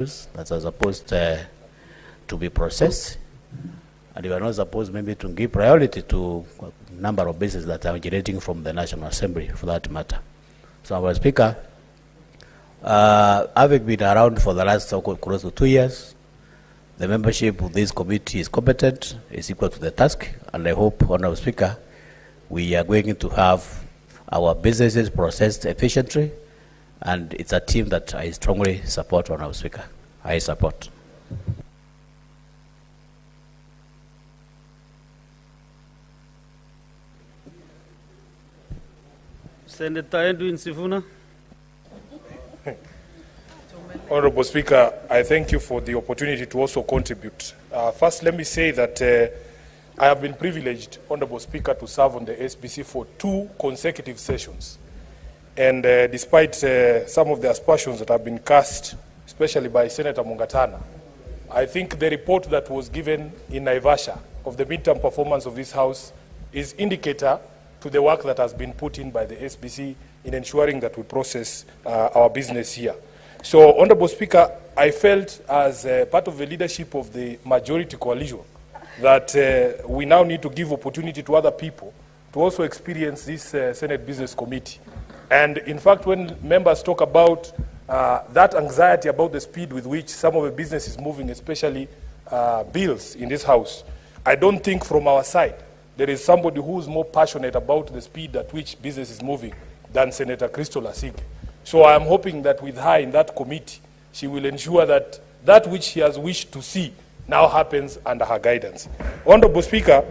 that are supposed to be processed, and we are not supposed maybe to give priority to a number of businesses that are originating from the National Assembly, for that matter. So, our Speaker, having been around for the last close to 2 years, the membership of this committee is competent, is equal to the task, and I hope, Honourable Speaker, we are going to have our businesses processed efficiently, and it's a team that I strongly support, Honourable Speaker. I support. Senator Edwin Sifuna. Honourable Speaker, I thank you for the opportunity to also contribute. First, let me say that I have been privileged, Honourable Speaker, to serve on the SBC for 2 consecutive sessions. And despite some of the aspersions that have been cast, especially by Senator Mungatana, I think the report that was given in Naivasha of the midterm performance of this House is indicator to the work that has been put in by the SBC in ensuring that we process our business here. So, Honourable Speaker, I felt as part of the leadership of the majority coalition that we now need to give opportunity to other people to also experience this Senate Business Committee. And in fact, when members talk about that anxiety about the speed with which some of the business is moving, especially bills in this House, I don't think from our side there is somebody who is more passionate about the speed at which business is moving than Senator Crystal Asige. So I am hoping that with her in that committee, she will ensure that that which she has wished to see now happens under her guidance. Honourable Speaker,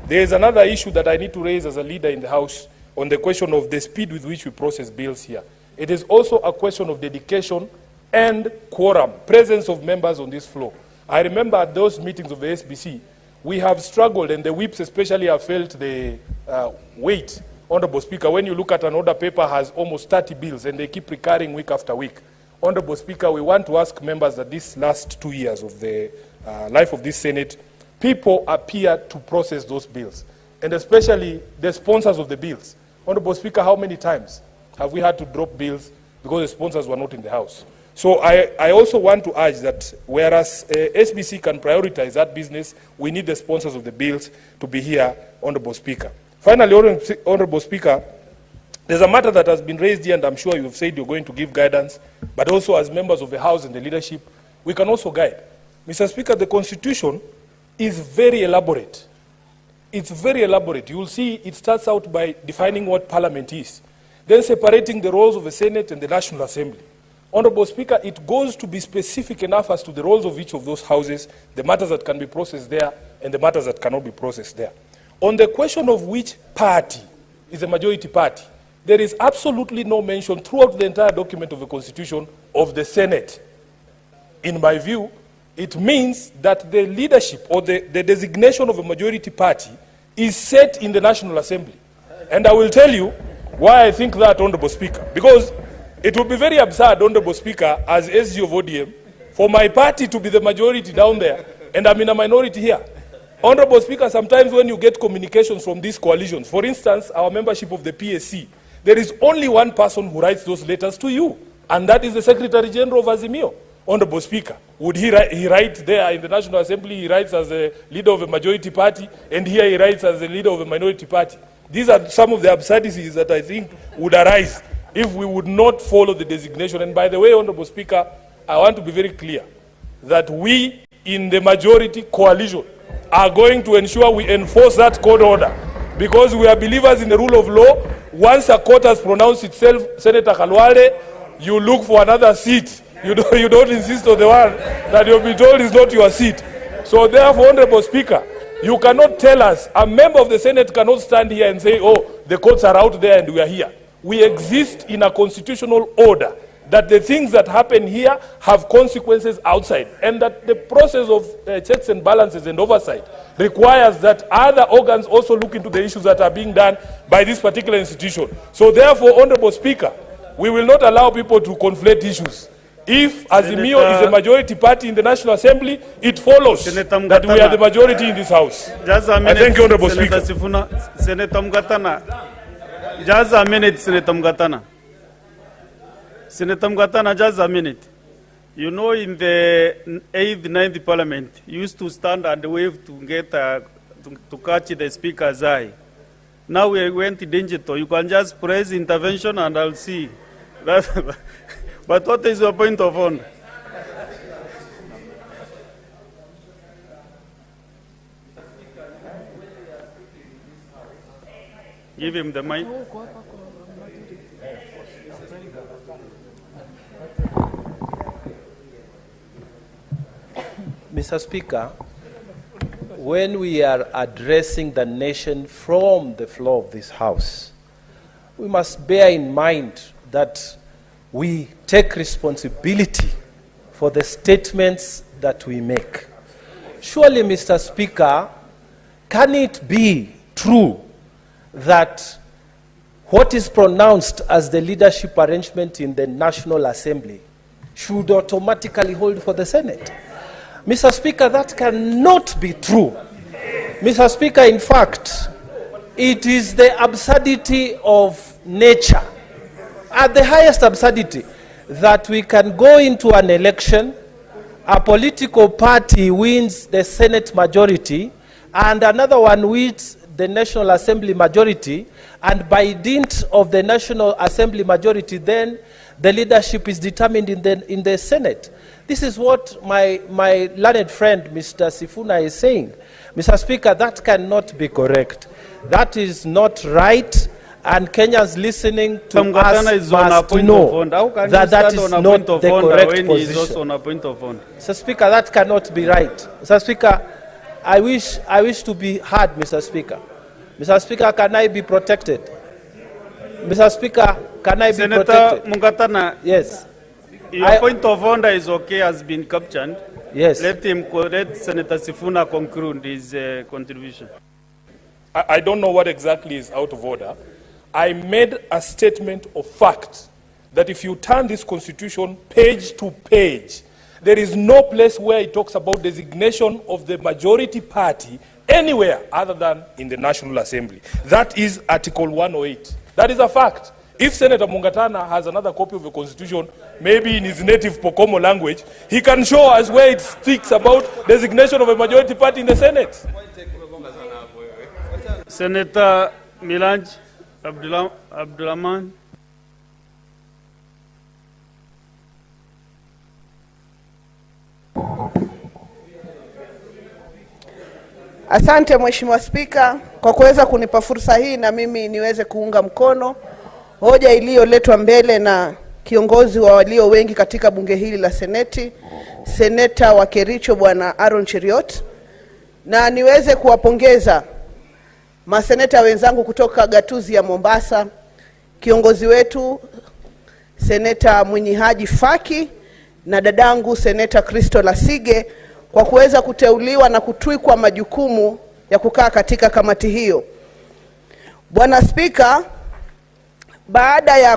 there is another issue that I need to raise as a leader in the House on the question of the speed with which we process bills here. It is also a question of dedication and quorum, presence of members on this floor. I remember at those meetings of the SBC, we have struggled, and the whips especially have felt the weight. Honourable Speaker, when you look at an order paper has almost 30 bills and they keep recurring week after week. Honourable Speaker, we want to ask members that this last 2 years of the life of this Senate, people appear to process those bills, and especially the sponsors of the bills. Honourable Speaker, how many times have we had to drop bills because the sponsors were not in the House? So I also want to urge that whereas SBC can prioritize that business, we need the sponsors of the bills to be here, Honourable Speaker. Finally, Honourable Speaker, there's a matter that has been raised here, and I'm sure you've said you're going to give guidance, but also as members of the House and the leadership, we can also guide. Mr. Speaker, the Constitution is very elaborate. It's very elaborate. You will see it starts out by defining what Parliament is, then separating the roles of the Senate and the National Assembly. Honourable Speaker, it goes to be specific enough as to the roles of each of those houses, the matters that can be processed there, and the matters that cannot be processed there. On the question of which party is a majority party, there is absolutely no mention throughout the entire document of the Constitution of the Senate. In my view, it means that the leadership or the designation of a majority party is set in the National Assembly. And I will tell you why I think that, Honourable Speaker. Because it would be very absurd, Honourable Speaker, as SG of ODM, for my party to be the majority down there, and I'm in a minority here. Honourable Speaker, sometimes when you get communications from these coalitions, for instance, our membership of the PSC, there is only one person who writes those letters to you, and that is the Secretary General of Azimio. Honourable Speaker, would he write there in the National Assembly, he writes as a leader of a majority party, and here he writes as a leader of a minority party? These are some of the absurdities that I think would arise if we would not follow the designation. And by the way, Honourable Speaker, I want to be very clear that we in the majority coalition are going to ensure we enforce that court order, because we are believers in the rule of law. Once a court has pronounced itself, Senator Khalwale, you look for another seat. You don't insist on the one that you'll be told is not your seat. So therefore, Honourable Speaker, you cannot tell us, a member of the Senate cannot stand here and say, oh, the courts are out there and we are here. We exist in a constitutional order that the things that happen here have consequences outside, and that the process of checks and balances and oversight requires that other organs also look into the issues that are being done by this particular institution. So therefore, Honourable Speaker, we will not allow people to conflate issues. If Azimio is a majority party in the National Assembly, it follows that we are the majority in this House. I thank you, Honourable Speaker. Senator Mungatana. Just a minute, Senator Mungatana. Senator Mungatana, just a minute. You know, in the 8th, 9th Parliament, you used to stand and wave to get to catch the speaker's eye. Now we went digital. You can just press intervention and I'll see. But what is your point of honor? Give him the mic. Mr. Speaker, when we are addressing the nation from the floor of this House, we must bear in mind that we take responsibility for the statements that we make. Surely, Mr. Speaker, can it be true that what is pronounced as the leadership arrangement in the National Assembly should automatically hold for the Senate? Mr. Speaker, that cannot be true. Mr. Speaker, in fact, it is the absurdity of nature, at the highest absurdity, that we can go into an election, a political party wins the Senate majority, and another one wins the National Assembly majority, and by dint of the National Assembly majority, then the leadership is determined in the Senate. This is what my learned friend, Mr. Sifuna, is saying. Mr. Speaker, that cannot be correct. That is not right, and Kenyans listening to us must know that that is not the correct position. Mr. Speaker, that cannot be right. Mr. Speaker, I wish to be heard, Mr. Speaker. Mr. Speaker, can I be protected? Mr. Speaker, can I be protected? Senator Mungatana. Yes. Your point of order is okay, has been captured. Yes. Let Senator Sifuna conclude his contribution. I don't know what exactly is out of order. I made a statement of fact that if you turn this constitution page to page, there is no place where it talks about designation of the majority party anywhere other than in the National Assembly. That is Article 108. That is a fact. If Senator Mungatana has another copy of the Constitution, maybe in his native Pokomo language, he can show us where it speaks about designation of a majority party in the Senate. Senator Milanj Abdulrahman. Asante Mheshimiwa Spika kwa kuweza kunipa fursa hii na mimi niweze kuunga mkono hoja iliyoletwa mbele na kiongozi wa walio wengi katika bunge hili la Seneti, Seneta wa Kericho Bwana Aaron Cheriot, na niweze kuwapongeza maseneta wenzangu kutoka gatuzi ya Mombasa, kiongozi wetu Seneta Mwinyi Haji Faki na dadangu Seneta Kristo Lasige kwa kuweza kuteuliwa na kutwikwa majukumu ya kukaa katika kamati hiyo. Bwana Spika, baada ya